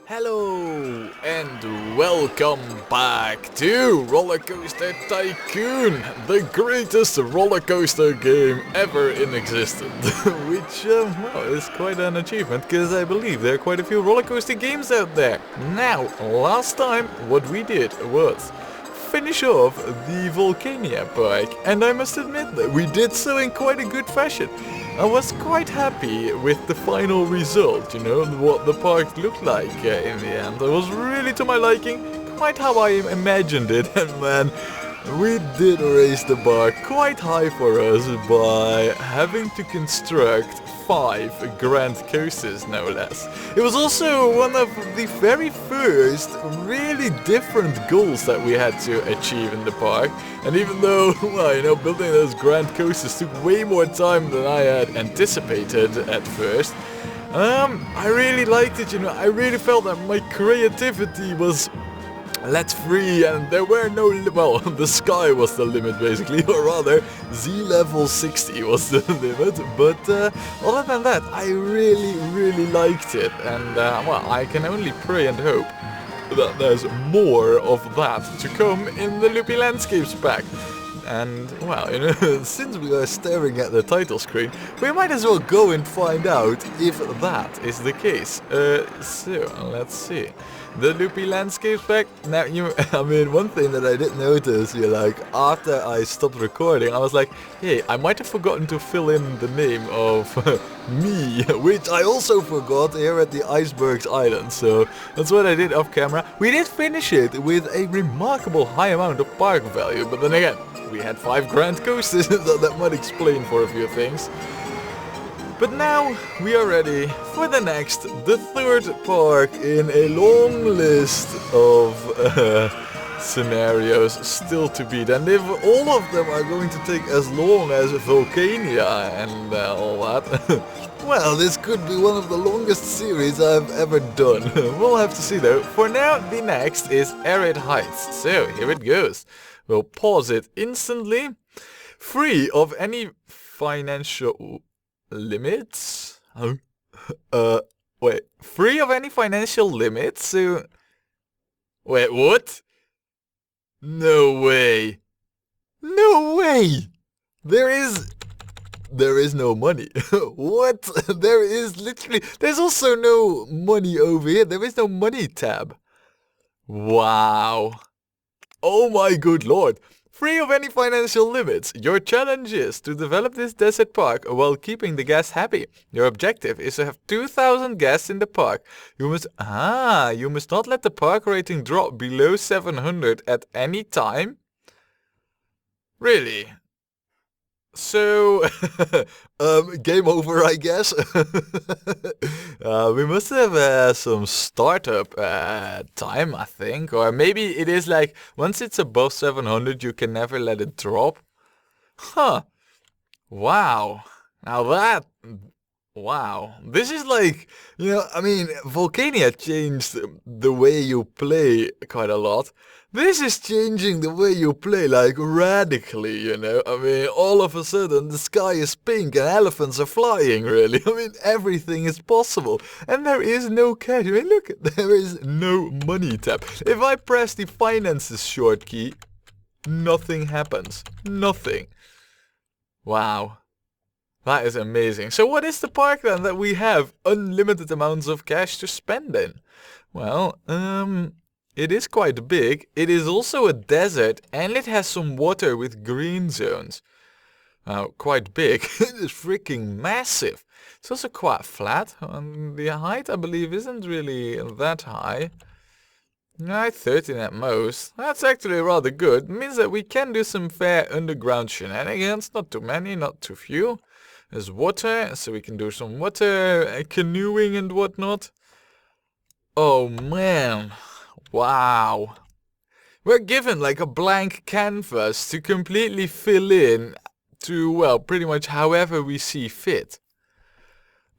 Hello and welcome back to Rollercoaster Tycoon, the greatest roller coaster game ever in existence. Which, well, is quite an achievement, because I believe there are quite a few roller coaster games out there. Now, last time what we did was finish off the Volcania park, and I must admit that we did so in quite a good fashion. I was quite happy with the final result, you know, what the park looked like in the end. It was really to my liking, quite how I imagined it, and man, we did raise the bar quite high for us by having to construct 5 grand coasters, no less. It was also one of the very first really different goals that we had to achieve in the park. And even though, well, you know, building those grand coasters took way more time than I had anticipated at first, I really liked it, you know. I really felt that my creativity was let free, and there were no well, the sky was the limit basically, or rather Z level 60 was the limit, but other than that I really liked it, and well, I can only pray and hope that there's more of that to come in the Loopy Landscapes pack. And, well, you know, since we are staring at the title screen, we might as well go and find out if that is the case. So, let's see. The Loopy Landscapes pack. Now, I mean, one thing that I did notice, like, after I stopped recording, I was like, hey, I might have forgotten to fill in the name of me, which I also forgot here at the Icebergs Island, so that's what I did off camera. We did finish it with a remarkable high amount of park value, but then again, we had 5 grand coasters, so that might explain for a few things. But now we are ready for the next, the third park in a long list of scenarios still to beat. And if all of them are going to take as long as Volcania and all that, well, this could be one of the longest series I've ever done. We'll have to see though. For now, the next is Arid Heights. So here it goes. We'll pause it instantly. Free of any financial limits? Wait. Free of any financial limits? So... Wait, what? No way. No way! There is no money. What? There is literally... There's also no money over here. There is no money tab. Wow. Oh my good lord. Free of any financial limits. Your challenge is to develop this desert park while keeping the guests happy. Your objective is to have 2,000 guests in the park. You must not let the park rating drop below 700 at any time. Really? So, game over, I guess. We must have some startup time, I think. Or maybe it is like, once it's above 700, you can never let it drop. Huh. Wow. Now that... Wow. This is like, you know, I mean, Volcania changed the way you play quite a lot. This is changing the way you play, like, radically, you know. I mean, all of a sudden the sky is pink and elephants are flying, really. I mean, everything is possible. And there is no cash. I mean, look, there is no money tab. If I press the finances short key, nothing happens. Nothing. Wow. That is amazing. So what is the park then that we have unlimited amounts of cash to spend in? Well, it is quite big. It is also a desert, and it has some water with green zones. Quite big. It is freaking massive. It's also quite flat. The height, I believe, isn't really that high. 13 at most. That's actually rather good. It means that we can do some fair underground shenanigans. Not too many, not too few. There's water, so we can do some water canoeing and whatnot. Oh man. Wow. We're given like a blank canvas to completely fill in to, well, pretty much however we see fit.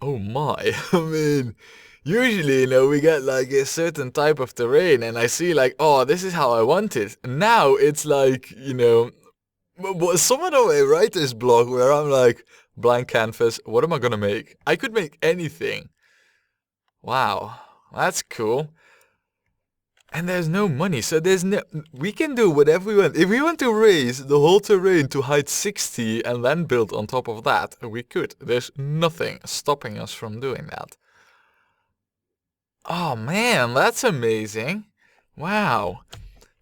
Oh my. I mean, usually, you know, we get like a certain type of terrain and I see like, oh, this is how I want it. Now it's like, you know, somewhat of a writer's block where I'm like, blank canvas, what am I gonna make? I could make anything. Wow. That's cool. And there's no money, so we can do whatever we want. If we want to raise the whole terrain to height 60 and then build on top of that, we could. There's nothing stopping us from doing that. Oh man, that's amazing. Wow.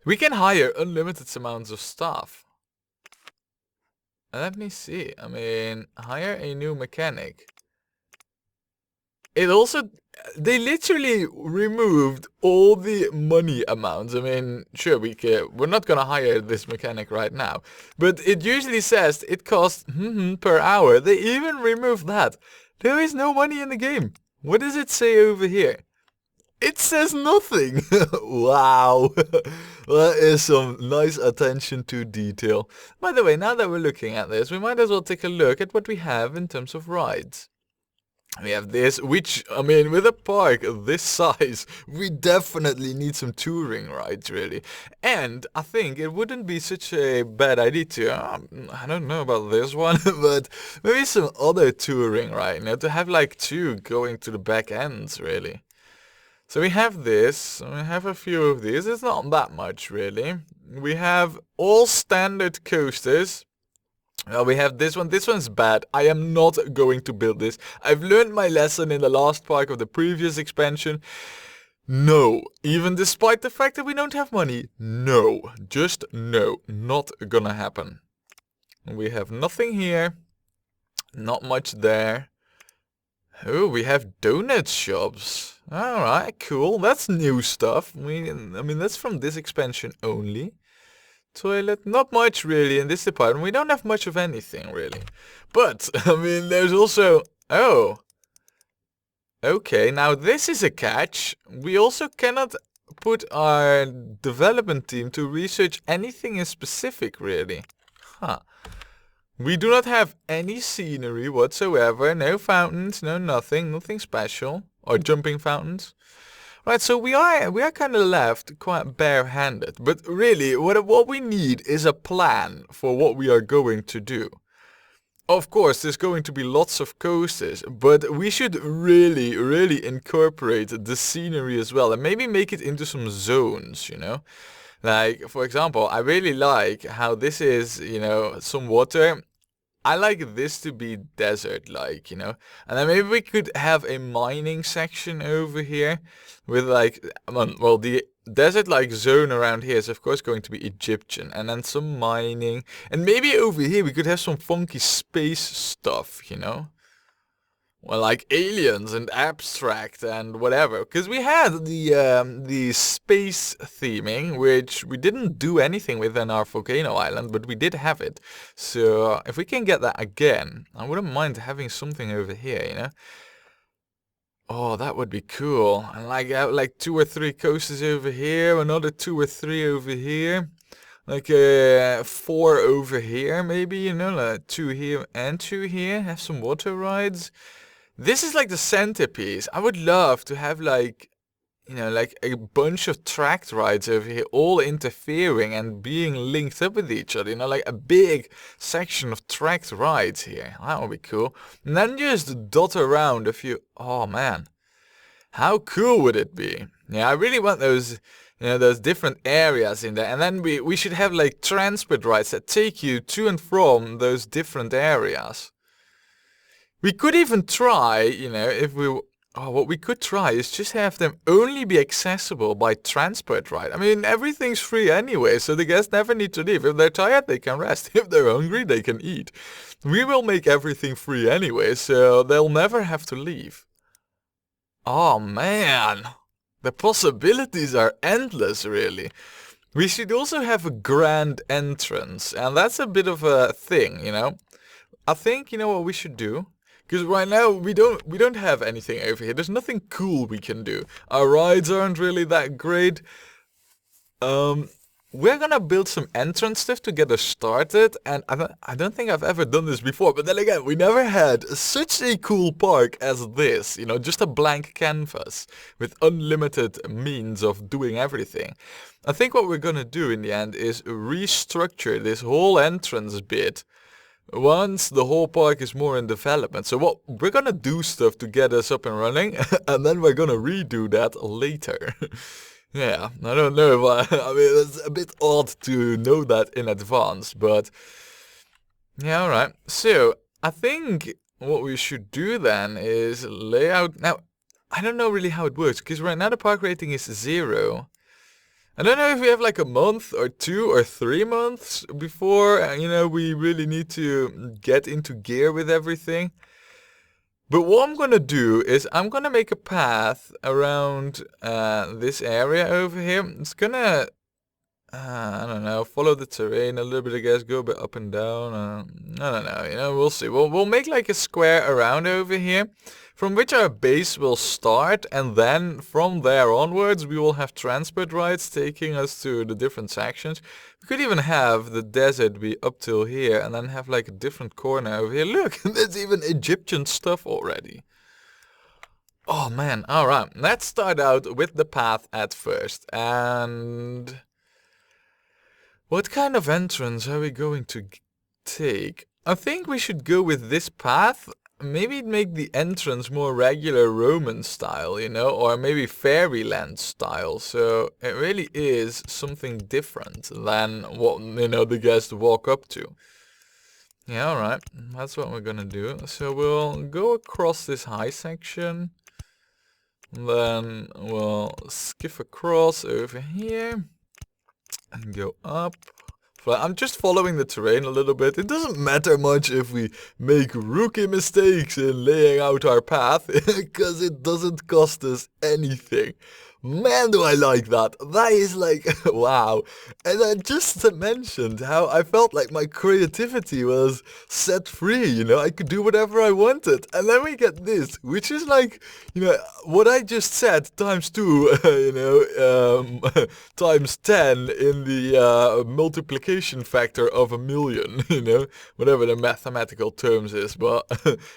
We can hire unlimited amounts of staff. Let me see. I mean, hire a new mechanic. It also, they literally removed all the money amounts. I mean, sure, we're not gonna hire this mechanic right now, but it usually says it costs per hour. They even removed that. There is no money in the game. What does it say over here? It says nothing. Wow. That is some nice attention to detail. By the way, now that we're looking at this, we might as well take a look at what we have in terms of rides. We have this, which, I mean, with a park this size, we definitely need some touring rides, really. And I think it wouldn't be such a bad idea to, I don't know about this one, but maybe some other touring ride, you know, to have like 2 going to the back ends, really. So we have this, we have a few of these, it's not that much, really. We have all standard coasters. Well, we have this one's bad. I am not going to build this. I've learned my lesson in the last part of the previous expansion. No, even despite the fact that we don't have money. No, just no, not gonna happen. We have nothing here, not much there. Oh, we have donut shops. Alright, cool, that's new stuff. I mean, that's from this expansion only. Toilet, not much really in this department. We don't have much of anything really. But, I mean, there's also... Oh. Okay, now this is a catch. We also cannot put our development team to research anything in specific really. Huh. We do not have any scenery whatsoever. No fountains, no nothing special. Or jumping fountains. Right, so we are kind of left quite barehanded, but really what we need is a plan for what we are going to do. Of course, there's going to be lots of coasters, but we should really incorporate the scenery as well and maybe make it into some zones, you know? Like, for example, I really like how this is, you know, some water. I like this to be desert-like, you know, and then maybe we could have a mining section over here with like, well, the desert-like zone around here is of course going to be Egyptian, and then some mining, and maybe over here we could have some funky space stuff, you know. Well, like aliens and abstract and whatever, because we had the space theming, which we didn't do anything with in our volcano island, but we did have it. So if we can get that again, I wouldn't mind having something over here, you know. Oh, that would be cool. And like 2 or 3 coasters over here, another 2 or 3 over here. Like 4 over here, maybe, you know, like 2 here and 2 here. Have some water rides. This is like the centerpiece. I would love to have like, you know, like a bunch of tracked rides over here all interfering and being linked up with each other, you know, like a big section of tracked rides here. That would be cool. And then just dot around a few. Oh man, how cool would it be? Yeah, I really want those, you know, those different areas in there. And then we should have like transport rides that take you to and from those different areas. We could even try, you know, if we... Oh, what we could try is just have them only be accessible by transport ride. I mean, everything's free anyway, so the guests never need to leave. If they're tired, they can rest. If they're hungry, they can eat. We will make everything free anyway, so they'll never have to leave. Oh man, the possibilities are endless, really. We should also have a grand entrance, and that's a bit of a thing, you know. I think, you know what we should do? Because right now we don't have anything over here. There's nothing cool we can do. Our rides aren't really that great. We're gonna build some entrance stuff to get us started, and I don't think I've ever done this before, but then again, we never had such a cool park as this, you know, just a blank canvas with unlimited means of doing everything. I think what we're gonna do in the end is restructure this whole entrance bit once the whole park is more in development. So what we're gonna do stuff to get us up and running, and then we're gonna redo that later. Yeah, I don't know if I mean, it's a bit odd to know that in advance, but yeah, alright. So, I think what we should do then is lay out... Now, I don't know really how it works, because right now the park rating is 0. I don't know if we have like a month or 2 or 3 months before, you know, we really need to get into gear with everything. But what I'm gonna do is I'm gonna make a path around this area over here. It's gonna, I don't know, follow the terrain a little bit, I guess, go a bit up and down. I don't know, you know, we'll see. We'll make like a square around over here, from which our base will start, and then from there onwards we will have transport rides taking us to the different sections. We could even have the desert be up till here, and then have like a different corner over here. Look, there's even Egyptian stuff already. Oh man, alright, let's start out with the path at first, and... what kind of entrance are we going to take? I think we should go with this path. Maybe make the entrance more regular Roman style, you know, or maybe fairyland style. So it really is something different than what, you know, the guests walk up to. Yeah, alright, that's what we're gonna do. So we'll go across this high section. Then we'll skip across over here. And go up. I'm just following the terrain a little bit. It doesn't matter much if we make rookie mistakes in laying out our path, because it doesn't cost us anything. Man, do I like that. That is like, wow. And I just mentioned how I felt like my creativity was set free, you know, I could do whatever I wanted. And then we get this, which is like, you know, what I just said times 2, you know, times 10 in the multiplication factor of a million, you know, whatever the mathematical terms is. But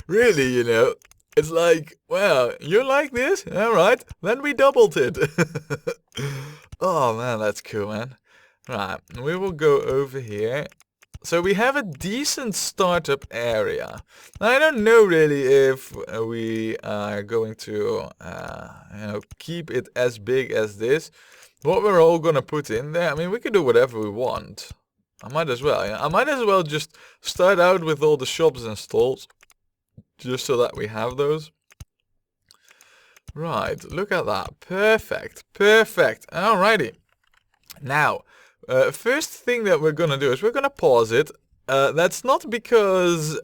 really, you know, it's like, well, you like this? Alright, then we doubled it. Oh man, that's cool, man. Right, we will go over here. So we have a decent startup area. Now, I don't know really if we are going to, you know, keep it as big as this. What we're all gonna put in there, I mean, we can do whatever we want. I might as well, yeah. I might as well just start out with all the shops and stalls. Just so that we have those. Right, look at that. Perfect, perfect. Alrighty. Now, first thing that we're gonna do is we're gonna pause it. That's not because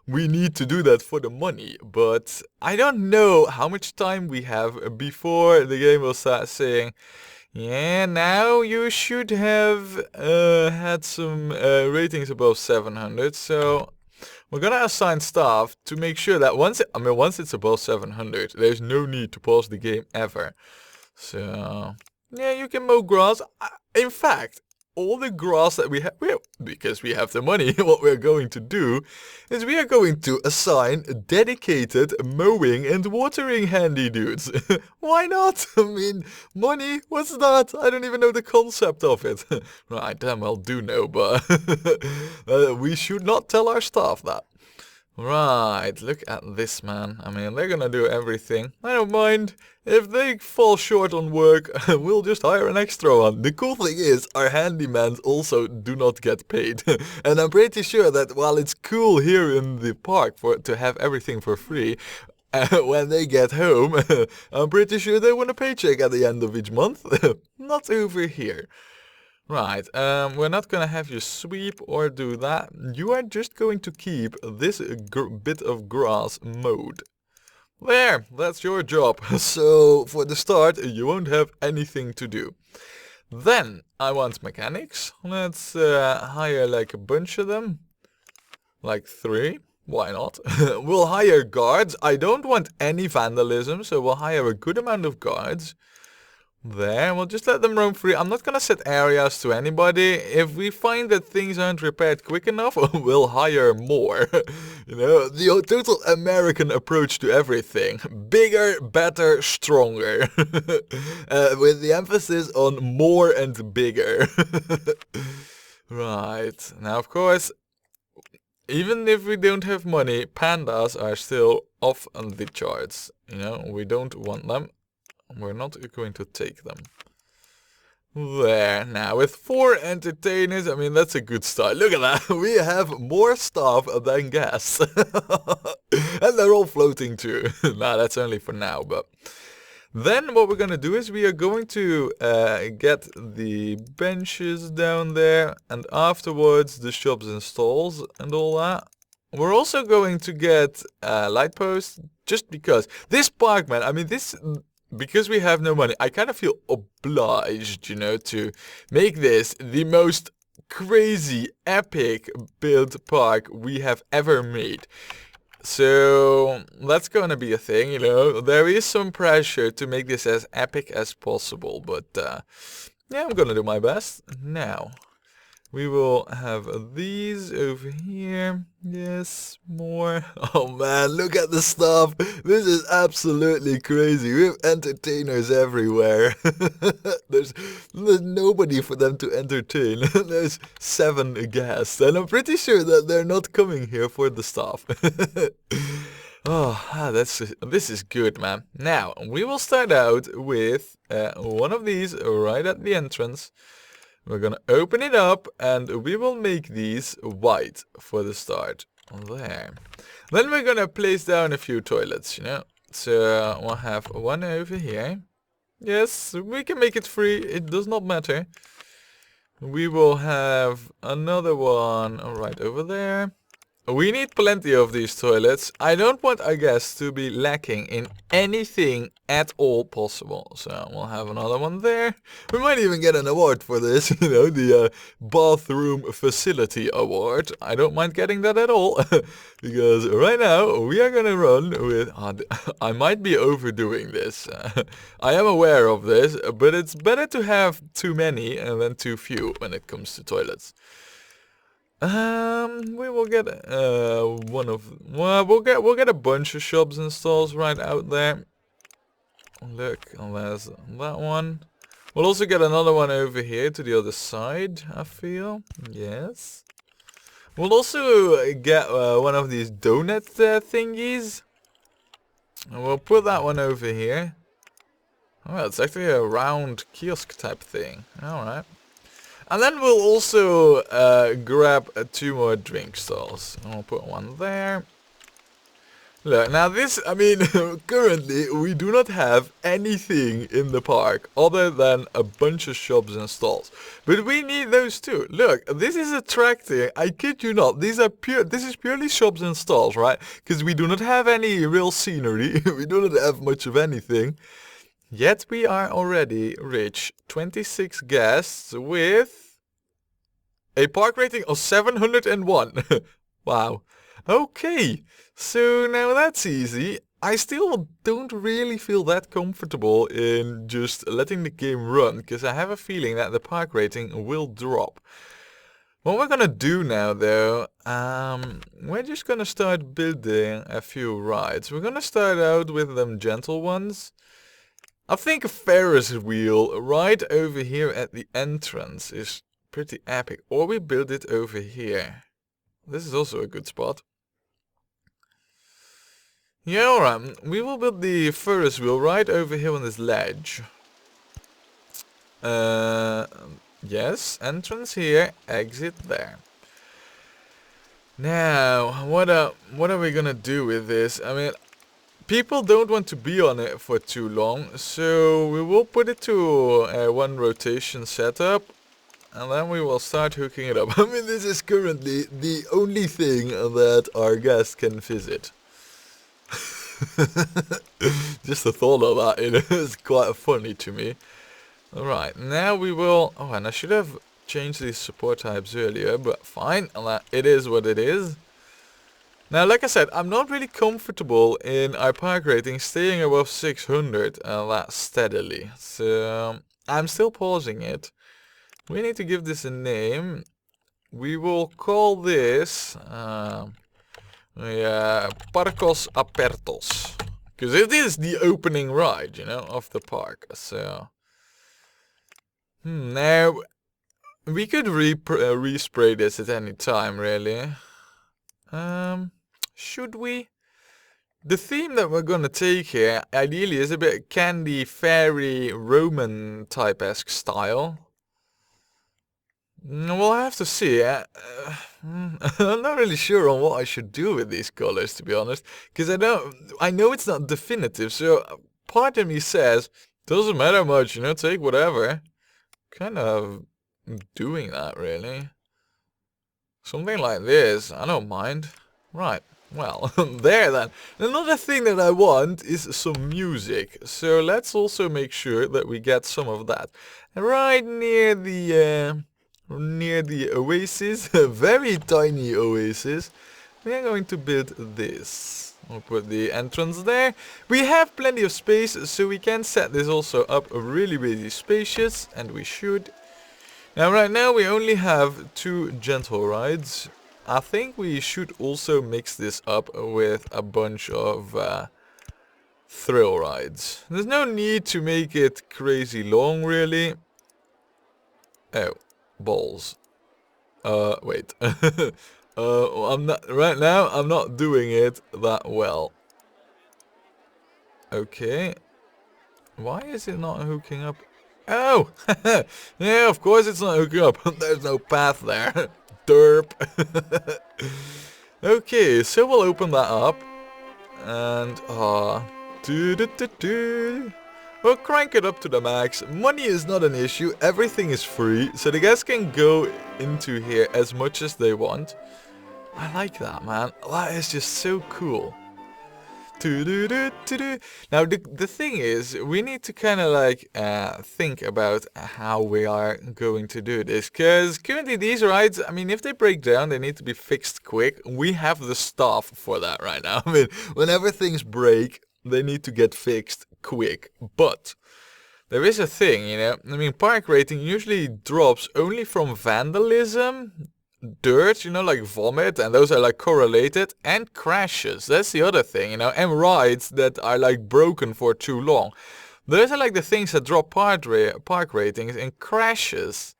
we need to do that for the money, but I don't know how much time we have before the game will start saying, yeah, now you should have had some ratings above 700, so... we're gonna assign staff to make sure that once it's above 700, there's no need to pause the game ever. So, yeah, you can mow grass. In fact, all the grass that we have, because we have the money, what we're going to do is we are going to assign dedicated mowing and watering handy dudes. Why not? I mean, money, what's that? I don't even know the concept of it. I damn well do know, but we should not tell our staff that. Right, look at this, man. I mean, they're gonna do everything. I don't mind. If they fall short on work, we'll just hire an extra one. The cool thing is, our handymans also do not get paid. And I'm pretty sure that while it's cool here in the park to have everything for free, when they get home, I'm pretty sure they want a paycheck at the end of each month. Not over here. Right, we're not gonna have you sweep or do that. You are just going to keep this bit of grass mowed. There, that's your job. So, for the start, you won't have anything to do. Then, I want mechanics. Let's hire like a bunch of them. Like 3. Why not? We'll hire guards. I don't want any vandalism, so we'll hire a good amount of guards. There, we'll just let them roam free. I'm not gonna set areas to anybody. If we find that things aren't repaired quick enough, we'll hire more. You know, the total American approach to everything. Bigger, better, stronger. With the emphasis on more and bigger. Right, now of course, even if we don't have money, pandas are still off on the charts. You know, we don't want them. We're not going to take them. There, now with 4 entertainers, I mean, that's a good start. Look at that, we have more staff than guests. And they're all floating too. Nah, that's only for now, but... Then what we're going to do is we are going to get the benches down there, and afterwards the shops and stalls and all that. We're also going to get light posts, just because. This park, man, I mean, because we have no money, I kind of feel obliged, you know, to make this the most crazy, epic build park we have ever made. So that's gonna be a thing, you know. There is some pressure to make this as epic as possible, but yeah, I'm gonna do my best. Now, we will have these over here. Yes, more. Oh man, look at the stuff. This is absolutely crazy. We have entertainers everywhere. There's nobody for them to entertain. There's 7 guests, and I'm pretty sure that they're not coming here for the stuff. Oh, this is good, man. Now, we will start out with one of these right at the entrance. We're gonna open it up, and we will make these white for the start. There. Then we're gonna place down a few toilets, you know. So we'll have one over here. Yes, we can make it free, it does not matter. We will have another one right over there. We need plenty of these toilets. I don't want our guests to be lacking in anything at all possible. So we'll have another one there. We might even get an award for this, you know, the Bathroom Facility Award. I don't mind getting that at all. Because right now we are going to run with... I might be overdoing this. I am aware of this, but it's better to have too many than too few when it comes to toilets. We will get we'll get a bunch of shops and stalls right out there. Look, there's that one. We'll also get another one over here to the other side, I feel. Yes. We'll also get one of these donut thingies. And we'll put that one over here. Oh, it's actually a round kiosk type thing. Alright. And then we'll also grab 2 more drink stalls. And we'll put one there. Look, now this, I mean, currently we do not have anything in the park other than a bunch of shops and stalls. But we need those too. Look, this is attracting, I kid you not, this is purely shops and stalls, right? Because we do not have any real scenery, we do not have much of anything. Yet we are already rich. 26 guests with a park rating of 701. Wow. Okay, so now that's easy. I still don't really feel that comfortable in just letting the game run, because I have a feeling that the park rating will drop. What we're gonna do now though, we're just gonna start building a few rides. We're gonna start out with them gentle ones. I think a Ferris wheel right over here at the entrance is pretty epic. Or we build it over here. This is also a good spot. Yeah, alright. We will build the Ferris wheel right over here on this ledge. Yes, entrance here, exit there. Now, what are we gonna do with this? I mean, people don't want to be on it for too long, so we will put it to a 1 rotation setup, and then we will start hooking it up. I mean, this is currently the only thing that our guests can visit. Just the thought of that, it is quite funny to me. Alright, now we will... Oh, and I should have changed these support types earlier, but fine, it is what it is. Now, like I said, I'm not really comfortable in our park rating staying above 600 that steadily. So, I'm still pausing it. We need to give this a name. We will call this Parcos Apertos. Because it is the opening ride, you know, of the park. So, now, we could respray this at any time, really. Should we? The theme that we're gonna take here, ideally, is a bit candy, fairy, Roman type-esque style. We'll have to see. I'm not really sure on what I should do with these colors, to be honest, because I know it's not definitive. So part of me says, doesn't matter much, you know, take whatever. Kind of doing that, really. Something like this, I don't mind. Right. Well, there then. Another thing that I want is some music. So let's also make sure that we get some of that. Right near the oasis, a very tiny oasis, we are going to build this. We'll put the entrance there. We have plenty of space, so we can set this also up really, really spacious, and we should. Now, right now we only have 2 gentle rides. I think we should also mix this up with a bunch of thrill rides. There's no need to make it crazy long, really. Oh, balls. Wait. I'm not right now. I'm not doing it that well. Okay. Why is it not hooking up? Oh, yeah. Of course it's not hooking up. There's no path there. Derp. Okay, so we'll open that up, and we'll crank it up to the max. Money is not an issue. Everything is free, so the guests can go into here as much as they want. I like that, man. That is just so cool. Now the thing is, we need to kind of like think about how we are going to do this, because currently these rides, I mean, if they break down, they need to be fixed quick. We have the staff for that right now. I mean, whenever things break, they need to get fixed quick. But there is a thing, you know, I mean, park rating usually drops only from vandalism, dirt, you know, like vomit, and those are like correlated, and crashes. That's the other thing, you know, and rides that are like broken for too long. Those are like the things that drop park ratings, and crashes.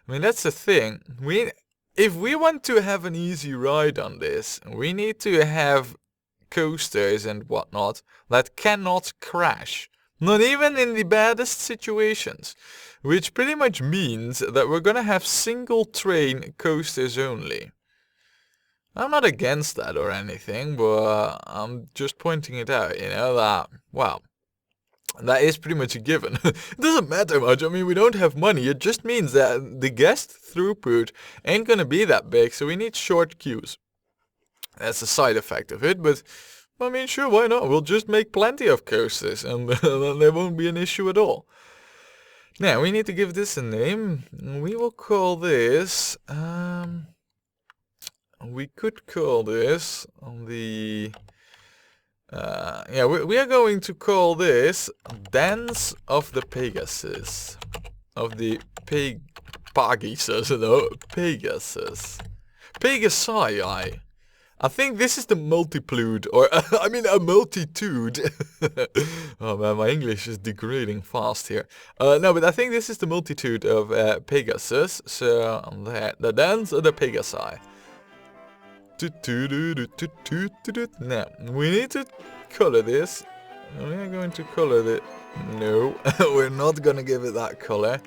I mean, that's the thing. If we want to have an easy ride on this, we need to have coasters and whatnot that cannot crash. Not even in the baddest situations. Which pretty much means that we're gonna have single train coasters only. I'm not against that or anything, but I'm just pointing it out, you know, that, well, that is pretty much a given. It doesn't matter much, I mean, we don't have money, it just means that the guest throughput ain't gonna be that big, so we need short queues. That's a side effect of it, but I mean, sure, why not? We'll just make plenty of coasters, and there won't be an issue at all. Now, we need to give this a name. We will call this, we could call this we are going to call this Dance of the Pegasus. Of the Pegasus, no, Pegasus. Pegasi. I think this is the multitude, or I mean a multitude. Oh man, my English is degrading fast here. No, but I think this is the multitude of Pegasus. So the dance of the Pegasi. Now we need to color this. We are going to color it. No, we're not gonna give it that color.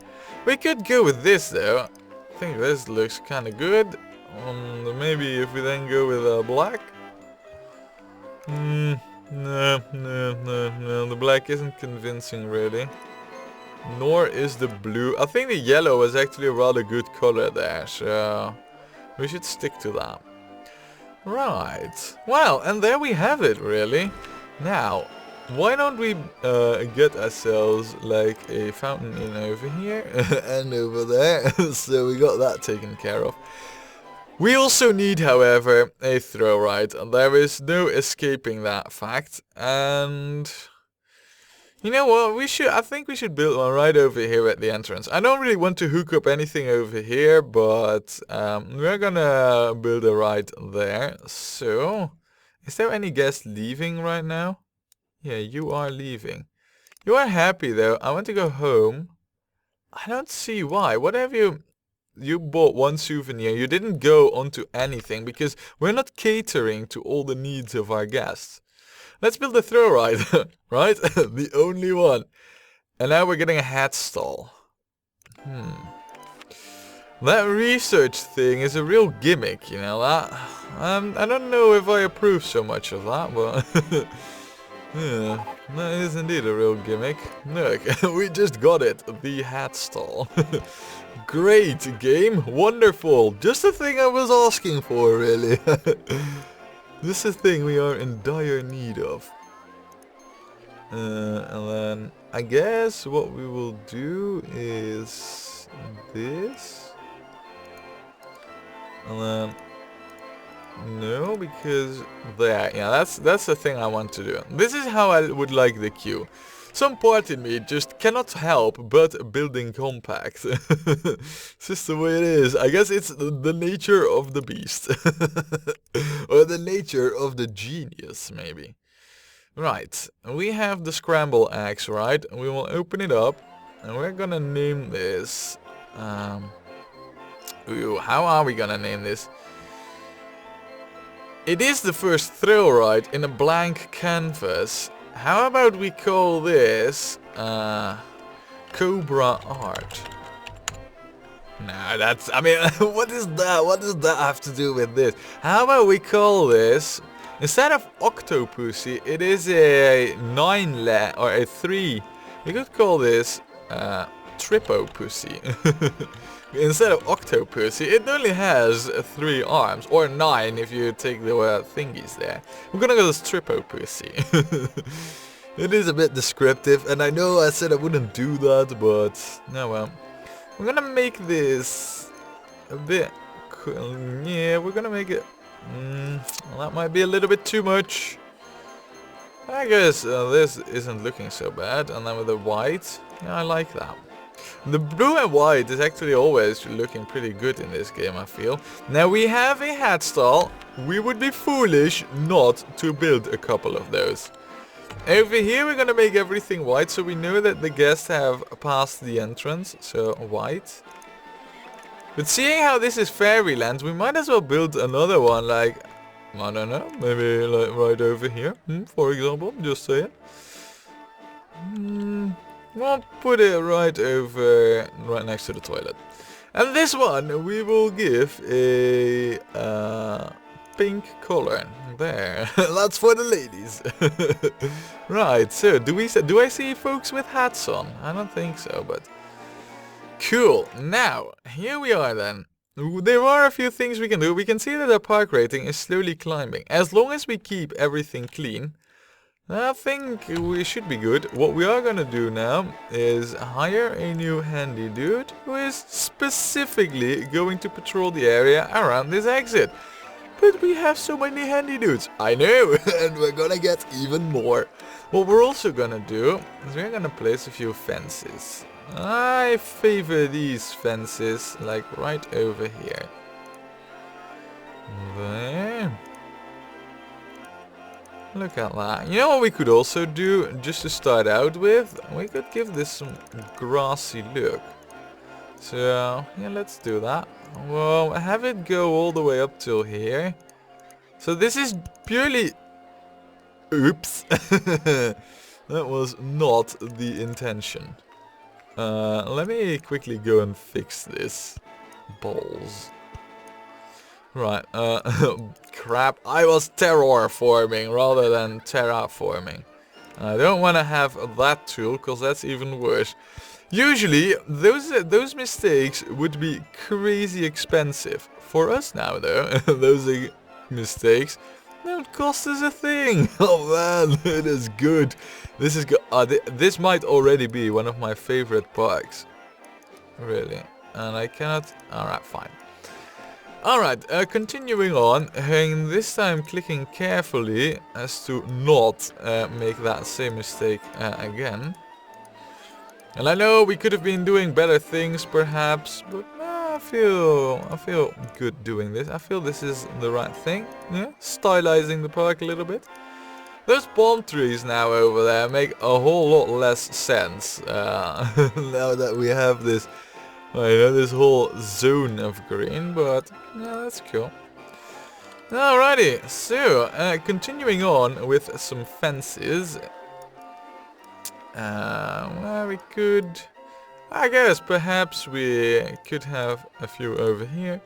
We could go with this though. I think this looks kind of good. Maybe if we then go with black. No. The black isn't convincing really. Nor is the blue. I think the yellow is actually a rather good color there, so we should stick to that. Right. Well, and there we have it really. Now, why don't we get ourselves like a fountain in over here and over there. So we got that taken care of. We also need, however, a throw ride, and there is no escaping that fact. And you know what? I think we should build one right over here at the entrance. I don't really want to hook up anything over here, but we're gonna build a ride there. So, is there any guests leaving right now? Yeah, you are leaving. You are happy though. I want to go home. I don't see why. What have you? you bought one souvenir, you didn't go onto anything because we're not catering to all the needs of our guests. Let's build a throw ride, right? The only one. And now we're getting a hat stall. That research thing is a real gimmick, you know that? I don't know if I approve so much of that, but yeah, that is indeed a real gimmick. Look, we just got it, the hat stall. Great game, wonderful, just the thing I was asking for, really. This is a thing we are in dire need of. And then I guess what we will do is this. And then no, because there, yeah, that's the thing I want to do. This is how I would like the queue. Some part in me just cannot help but building compact. It's just the way it is. I guess it's the nature of the beast. Or the nature of the genius, maybe. Right, we have the scramble axe, right? We will open it up, and we're gonna name this... Ooh, how are we gonna name this? It is the first thrill ride in a blank canvas. How about we call this Cobra Art? Nah, that's... I mean, what is that? What does that have to do with this? How about we call this... Instead of Octopussy, it is a 9 or a 3. You could call this Tripopussy. Instead of Octopussy, it only has 3 arms, or 9 if you take the thingies there. We're gonna go with Tripopussy. It is a bit descriptive, and I know I said I wouldn't do that, but no well. We're gonna make this a bit cool. Yeah, we're gonna make it... well, that might be a little bit too much. I guess this isn't looking so bad. And then with the white, yeah, I like that. The blue and white is actually always looking pretty good in this game, I feel. Now we have a hat stall. We would be foolish not to build a couple of those. Over here we're gonna make everything white, so we know that the guests have passed the entrance. So white. But seeing how this is Fairyland, we might as well build another one, like, I don't know, maybe like right over here, for example, just saying. We'll put it right over, right next to the toilet. And this one we will give a pink color. There, that's for the ladies. Right, so do I see folks with hats on? I don't think so, but... Cool, now, here we are then. There are a few things we can do. We can see that our park rating is slowly climbing. As long as we keep everything clean, I think we should be good. What we are gonna do now is hire a new handy dude who is specifically going to patrol the area around this exit. But we have so many handy dudes. I know, and we're gonna get even more. What we're also gonna do is we're gonna place a few fences. I favor these fences, like right over here. There. Look at that. You know what we could also do, just to start out with? We could give this some grassy look. So, yeah, let's do that. Well, have it go all the way up till here. So this is purely... Oops. That was not the intention. Let me quickly go and fix this. Balls. Right, crap. I was terraforming rather than terraforming. I don't want to have that tool, because that's even worse. Usually, those mistakes would be crazy expensive. For us now, though, those mistakes don't cost us a thing. Oh man, it is good. This is good. This might already be one of my favorite parks. Really. And I cannot... Alright, fine. Alright, continuing on, and this time clicking carefully as to not make that same mistake again. And I know we could have been doing better things perhaps, but I feel good doing this. I feel this is the right thing, yeah? Stylizing the park a little bit. Those palm trees now over there make a whole lot less sense now that we have this I know this whole zone of green, but yeah, that's cool. Alrighty, so continuing on with some fences. Well, we could, I guess perhaps we could have a few over here,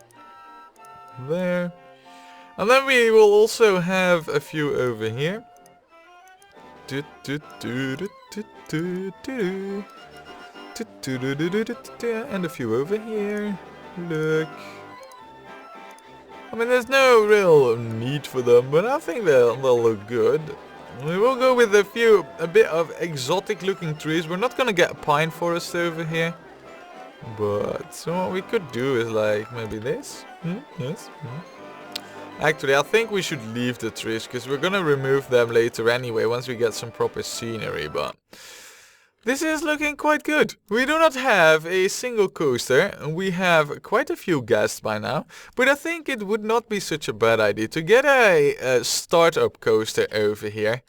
there, and then we will also have a few over here. And a few over here. Look. I mean, there's no real need for them, but I think they'll look good. We will go with a bit of exotic looking trees. We're not gonna get a pine forest over here. But so what we could do is like maybe this. Yes. Actually, I think we should leave the trees because we're gonna remove them later anyway once we get some proper scenery, but this is looking quite good. We do not have a single coaster. We have quite a few guests by now, but I think it would not be such a bad idea to get a startup coaster over here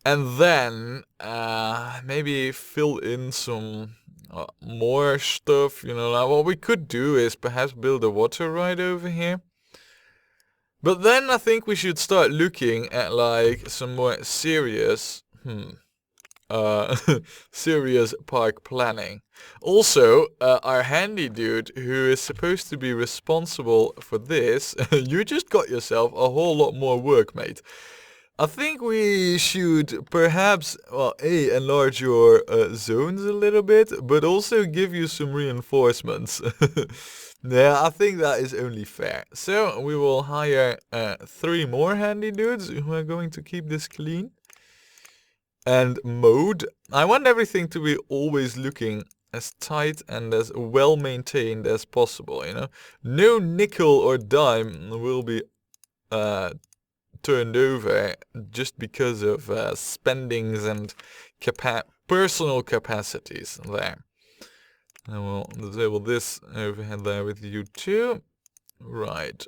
and then maybe fill in some more stuff. You know, like what we could do is perhaps build a water ride over here. But then I think we should start looking at like some more serious, serious park planning. Also, our handy dude who is supposed to be responsible for this, you just got yourself a whole lot more work, mate. I think we should perhaps, well, enlarge your zones a little bit, but also give you some reinforcements. Yeah, I think that is only fair. So we will hire 3 more handy dudes who are going to keep this clean. And mode. I want everything to be always looking as tight and as well maintained as possible, you know. No nickel or dime will be turned over just because of spendings and personal capacities there. And we'll disable this overhead there with you too. Right.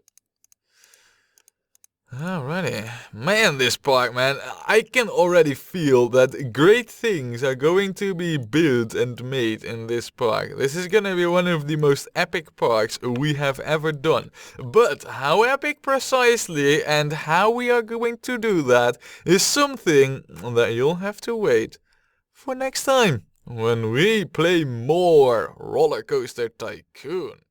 Alrighty. Man, this park, man. I can already feel that great things are going to be built and made in this park. This is gonna be one of the most epic parks we have ever done. But how epic precisely and how we are going to do that is something that you'll have to wait for next time when we play more Rollercoaster Tycoon.